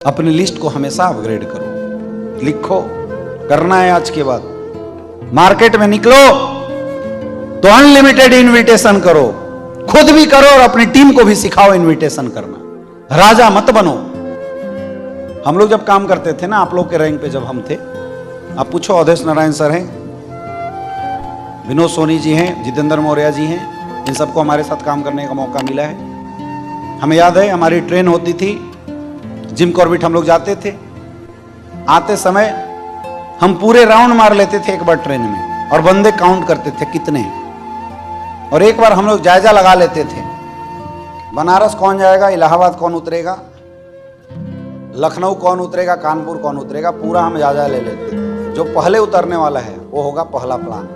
अपनी लिस्ट को हमेशा अपग्रेड करो, लिखो, करना है आज के बाद। मार्केट में निकलो तो अनलिमिटेड इनविटेशन करो, खुद भी करो और अपनी टीम को भी सिखाओ इनविटेशन करना। राजा मत बनो। हम लोग जब काम करते थे ना, आप लोग के रैंक पे जब हम थे, आप पूछो, अवधेश नारायण सर हैं, विनोद सोनी जी हैं, जितेंद्र मौर्य जी हैं, इन सबको हमारे साथ काम करने का मौका मिला है। हमें याद है हमारी ट्रेन होती थी, जिम कॉर्बेट हम लोग जाते थे, आते समय हम पूरे राउंड मार लेते थे एक बार ट्रेन में, और बंदे काउंट करते थे कितने। और एक बार हम लोग जायजा लगा लेते थे, बनारस कौन जाएगा, इलाहाबाद कौन उतरेगा, लखनऊ कौन उतरेगा, कानपुर कौन उतरेगा, पूरा हम जायजा ले लेते थे। जो पहले उतरने वाला है वो होगा पहला प्लान,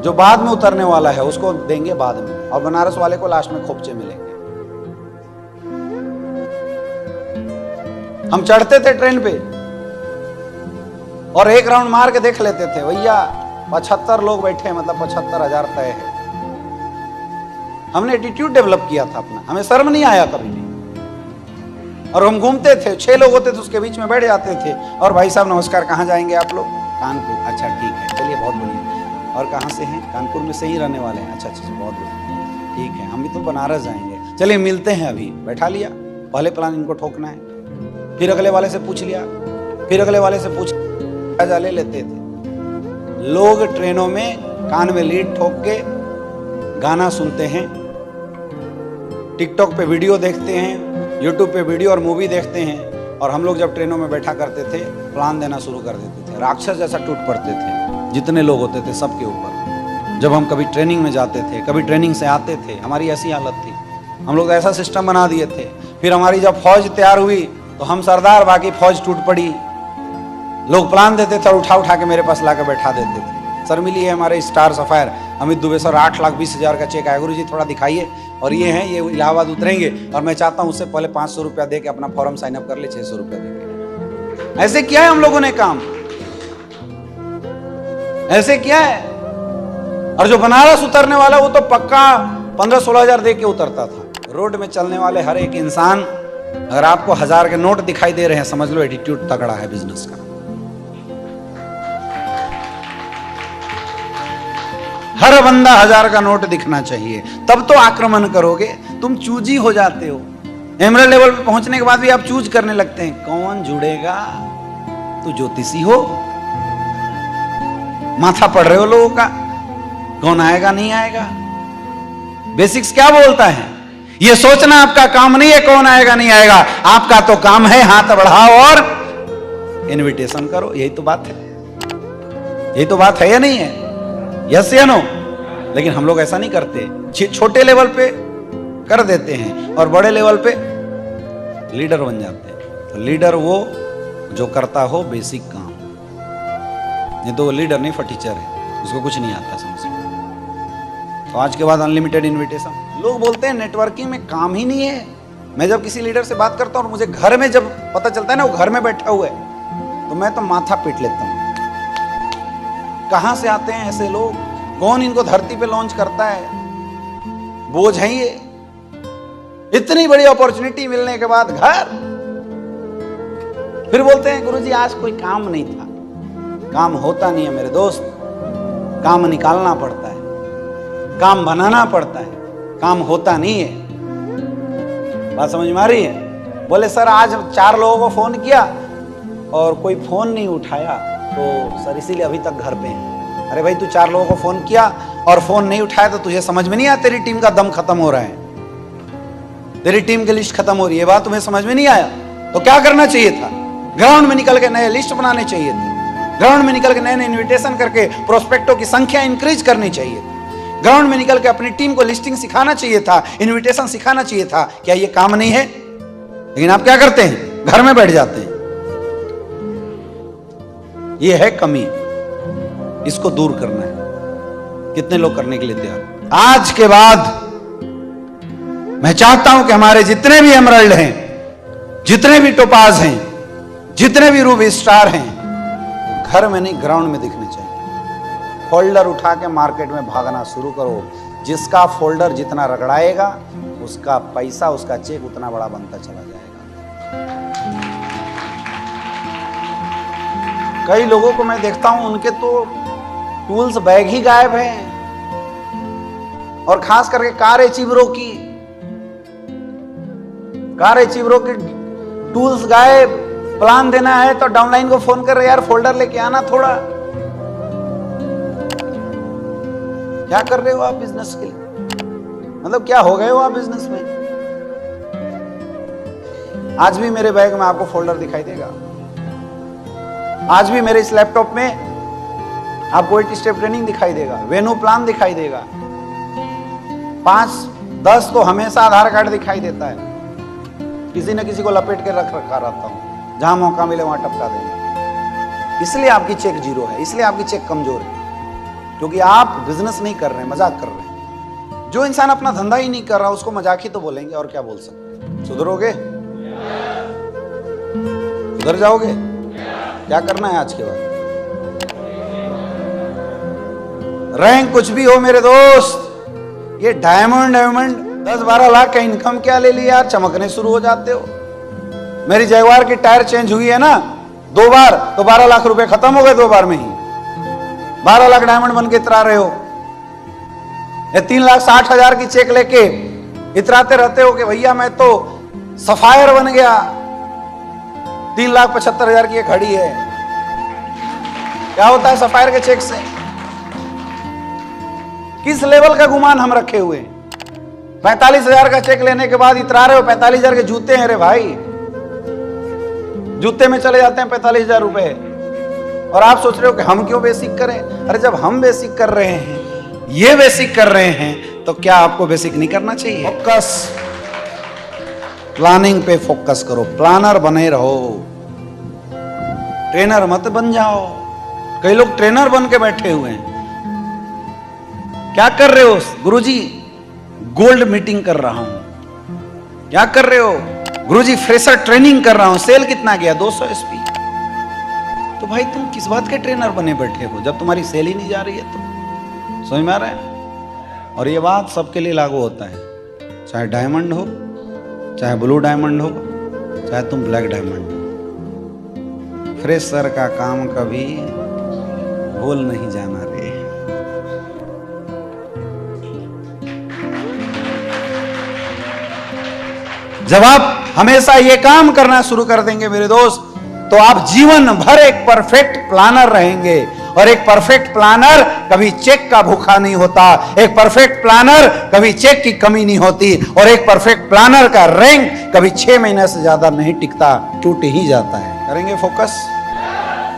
जो बाद में उतरने वाला है उसको देंगे बाद में, और बनारस वाले को लास्ट में खोपचे मिलेंगे। हम चढ़ते थे ट्रेन पे और एक राउंड मार के देख लेते थे, भैया 75 लोग बैठे हैं, मतलब 75,000 तय है। हमने एटीट्यूड डेवलप किया था अपना, हमें शर्म नहीं आया कभी भी। और हम घूमते थे, 6 लोग होते थे, उसके बीच में बैठ जाते थे, और भाई साहब नमस्कार, कहाँ जाएंगे आप लोग? कानपुर। अच्छा ठीक है, चलिए बहुत बढ़िया। और कहाँ से हैं? कानपुर में से ही रहने वाले हैं। अच्छा अच्छा, बहुत बढ़िया, ठीक है, हम भी तो बनारस जाएंगे, चलिए मिलते हैं अभी। बैठा लिया, पहले प्लान इनको ठोकना है, फिर अगले वाले से पूछ लिया, फिर अगले वाले से पूछ ले लेते थे। लोग ट्रेनों में कान में लीड ठोक के गाना सुनते हैं, टिकटॉक पे वीडियो देखते हैं, यूट्यूब पे वीडियो और मूवी देखते हैं, और हम लोग जब ट्रेनों में बैठा करते थे प्लान देना शुरू कर देते थे। राक्षस जैसा टूट पड़ते थे, जितने लोग होते थे सबके ऊपर। जब हम कभी ट्रेनिंग में जाते थे, कभी ट्रेनिंग से आते थे, हमारी ऐसी हालत थी। हम लोग ऐसा सिस्टम बना दिए थे, फिर हमारी जब फौज तैयार हुई तो हम सरदार, बाकी फौज टूट पड़ी। लोग प्लान देते थे और उठा उठा के मेरे पास लाकर बैठा देते थे। सर मिली है हमारे star sapphire Amit Dubey sir, 8,20,000 का चेक आया, गुरु जी थोड़ा दिखाइए, और ये हैं, ये इलाहाबाद उतरेंगे, और मैं चाहता हूं उससे पहले 500 रुपया दे के अपना फॉर्म साइन अप कर ले, 600 रुपया दे के। ऐसे किया है हम लोगों ने काम, ऐसे किया है। और जो बनारस उतरने वाला वो तो पक्का 15-16,000 दे के उतरता था। रोड में चलने वाले हर एक इंसान, अगर आपको 1000 के नोट दिखाई दे रहे हैं, समझ लो एटीट्यूड तगड़ा है बिजनेस का। हर बंदा 1000 का नोट दिखना चाहिए, तब तो आक्रमण करोगे। तुम चूजी हो जाते हो, एमरल्ड लेवल पे पहुंचने के बाद भी आप चूज करने लगते हैं, कौन जुड़ेगा? तू ज्योतिषी हो, माथा पढ़ रहे हो लोगों का, कौन आएगा नहीं आएगा। बेसिक्स क्या बोलता है? ये सोचना आपका काम नहीं है कौन आएगा नहीं आएगा, आपका तो काम है हाथ बढ़ाओ और इनविटेशन करो। यही तो बात है, यही तो बात है या नहीं है? यस या नो? लेकिन हम लोग ऐसा नहीं करते, छोटे लेवल पे कर देते हैं और बड़े लेवल पे लीडर बन जाते हैं। तो लीडर वो जो करता हो बेसिक काम, नहीं तो वो लीडर नहीं, फटीचर है, उसको कुछ नहीं आता समझ में। तो आज के बाद अनलिमिटेड इनविटेशन। लोग बोलते हैं नेटवर्किंग में काम ही नहीं है। मैं जब किसी लीडर से बात करता हूँ और मुझे घर में जब पता चलता है ना वो घर में बैठा हुआ है, तो मैं तो माथा पीट लेता हूँ। कहां से आते हैं ऐसे लोग? कौन इनको धरती पे लॉन्च करता है? बोझ है ये। इतनी बड़ी अपॉर्चुनिटी मिलने के बाद घर, फिर बोलते हैं गुरुजी आज कोई काम नहीं था। काम होता नहीं है मेरे दोस्त, काम निकालना पड़ता है, काम बनाना पड़ता है, काम होता नहीं है। बात समझ में आ रही है? बोले सर आज 4 लोगों को फोन किया और कोई फोन नहीं उठाया, तो सर इसीलिए अभी तक घर पे हैं। अरे भाई तू 4 लोगों को फोन किया और फोन नहीं उठाया तो तुझे समझ में नहीं आया तेरी टीम का दम खत्म हो रहा है, तेरी टीम की लिस्ट खत्म हो रही है, बात तुम्हें समझ में नहीं आया? तो क्या करना चाहिए था? ग्राउंड में निकल के नए लिस्ट बनाने चाहिए थे, ग्राउंड में निकल के नए नए इन्विटेशन करके प्रोस्पेक्टों की संख्या इंक्रीज करनी चाहिए थी, ग्राउंड में निकल के अपनी टीम को लिस्टिंग सिखाना चाहिए था, इन्विटेशन सिखाना चाहिए था। क्या ये काम नहीं है? लेकिन आप क्या करते हैं? घर में बैठ जाते हैं। ये है कमी, इसको दूर करना है। कितने लोग करने के लिए तैयार? आज के बाद मैं चाहता हूं कि हमारे जितने भी एमरल्ड हैं, जितने भी टोपाज हैं, जितने भी रूबी स्टार हैं, घर में नहीं ग्राउंड में दिखने चाहिए। फोल्डर उठा के मार्केट में भागना शुरू करो। जिसका फोल्डर जितना रगड़ाएगा उसका पैसा, उसका चेक उतना बड़ा बनता चला जाएगा। कई लोगों को मैं देखता हूं, उनके तो टूल्स बैग ही गायब हैं, और खास करके कार अचीवरों की टूल्स गायब। प्लान देना है तो डाउनलाइन को फोन कर रहे, यार फोल्डर लेके आना थोड़ा। क्या कर रहे हो आप बिजनेस के लिए? मतलब क्या हो गए हो आप बिजनेस में? आज भी मेरे बैग में आपको फोल्डर दिखाई देगा, आज भी मेरे इस लैपटॉप में आपको 8 स्टेप ट्रेनिंग दिखाई देगा, वेन्यू प्लान दिखाई देगा, 5-10 तो हमेशा आधार कार्ड दिखाई देता है। किसी न किसी को लपेट के रख रखा रहता हूं, जहां मौका मिले वहां टपका देंगे। इसलिए आपकी चेक जीरो है, इसलिए आपकी चेक कमजोर है, क्योंकि आप बिजनेस नहीं कर रहे हैं, मजाक कर रहे हैं। जो इंसान अपना धंधा ही नहीं कर रहा उसको मजाक ही तो बोलेंगे, और क्या बोल सकते। सुधरोगे? सुधर जाओगे? क्या करना है आज के बाद? रैंक कुछ भी हो मेरे दोस्त, ये डायमंड 10-12 लाख का इनकम क्या ले लिया यार, चमकने शुरू हो जाते हो। मेरी जगवार की टायर चेंज हुई है ना 2 बार, तो 12 लाख रुपए खत्म हो गए 2 बार में ही। 12 लाख डायमंड बन के इतरा रहे हो, या 3,60,000 की चेक लेके इतराते रहते हो कि भैया मैं तो सफायर बन गया। 3,75,000 की घड़ी है, क्या होता है सफायर के चेक से? किस लेवल का गुमान हम रखे हुए हैं? 45,000 का चेक लेने के बाद इतरा रहे हो। 45,000 के जूते हैं रे भाई, जूते में चले जाते हैं 45,000 रुपए, और आप सोच रहे हो कि हम क्यों बेसिक करें? अरे जब हम बेसिक कर रहे हैं, ये बेसिक कर रहे हैं, तो क्या आपको बेसिक नहीं करना चाहिए? फोकस, प्लानिंग पे फोकस करो, प्लानर बने रहो, ट्रेनर मत बन जाओ। कई लोग ट्रेनर बन के बैठे हुए हैं। क्या कर रहे हो? गुरुजी गोल्ड मीटिंग कर रहा हूं। क्या कर रहे हो? गुरुजी फ्रेशर ट्रेनिंग कर रहा हूं। सेल कितना गया? 200 एसपी। तो भाई तुम किस बात के ट्रेनर बने बैठे हो जब तुम्हारी सेल ही नहीं जा रही है? तो समझ में आ रहा है? और ये बात सबके लिए लागू होता है, चाहे डायमंड हो, चाहे ब्लू डायमंड हो, चाहे तुम ब्लैक डायमंड हो। फ्रेशर का काम कभी भूल नहीं जाना रे। जब आप हमेशा ये काम करना शुरू कर देंगे मेरे दोस्त, तो आप जीवन भर एक परफेक्ट प्लानर रहेंगे। और एक परफेक्ट प्लानर कभी चेक का भूखा नहीं होता, एक परफेक्ट प्लानर कभी चेक की कमी नहीं होती, और एक परफेक्ट प्लानर का रैंक कभी 6 महीने से ज्यादा नहीं टिकता, टूट ही जाता है। करेंगे फोकस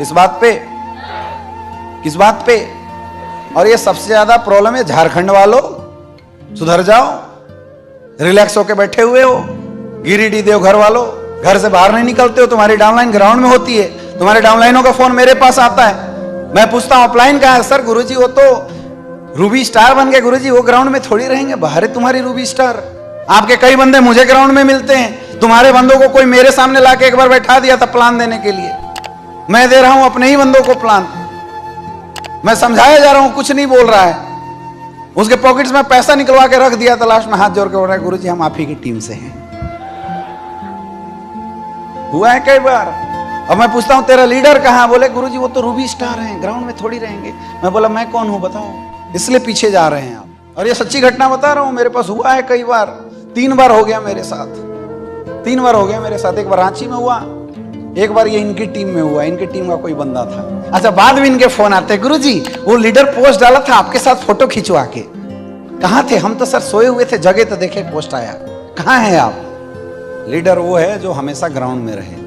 इस बात पे, किस बात पे? और ये सबसे ज्यादा प्रॉब्लम है झारखंड वालों, सुधर जाओ। रिलैक्स होके बैठे हुए हो। गिरिडीह देवघर वालों, घर से बाहर नहीं निकलते हो, तुम्हारी डाउनलाइन ग्राउंड में होती है। तुम्हारे डाउनलाइनों का फोन मेरे पास आता है, मैं पूछता हूं अपलाइन कहां है? सर गुरुजी वो तो रूबी स्टार बन गए। गुरुजी वो ग्राउंड में थोड़ी रहेंगे, बाहर है तुम्हारी रूबी स्टार। आपके कई बंदे मुझे ग्राउंड में मिलते हैं, तुम्हारे बंदों को कोई मेरे सामने लाके एक बार बैठा दिया था प्लान देने के लिए। मैं दे रहा हूं अपने ही बंदों को प्लान, मैं समझाया जा रहा हूं, कुछ नहीं बोल रहा है। उसके पॉकेट्स में पैसा निकलवा के रख दिया था, लास्ट में हाथ जोड़ के बोल रहा है गुरुजी हम आप ही की टीम से हैं। हुआ है कई बार। अब मैं पूछता हूं तेरा लीडर कहां? बोले गुरुजी वो तो रूबी स्टार हैं, ग्राउंड में थोड़ी रहेंगे। मैं बोला मैं कौन हूं बताओ? इसलिए पीछे जा रहे हैं आप। और ये सच्ची घटना बता रहा हूं, मेरे पास हुआ है कई बार। 3 बार हो गया मेरे साथ, 3 बार हो गया मेरे साथ। एक बार रांची में हुआ, एक बार ये इनकी टीम में हुआ, इनकी टीम का कोई बंदा था। अच्छा बाद में इनके फोन आते, गुरुजी वो लीडर पोस्ट डाला था आपके साथ फोटो खिंचवा के। कहां थे? हम तो सर सोए हुए थे, जगह तो देखे पोस्ट आया। कहां है आप? लीडर वो है जो हमेशा ग्राउंड में रहे।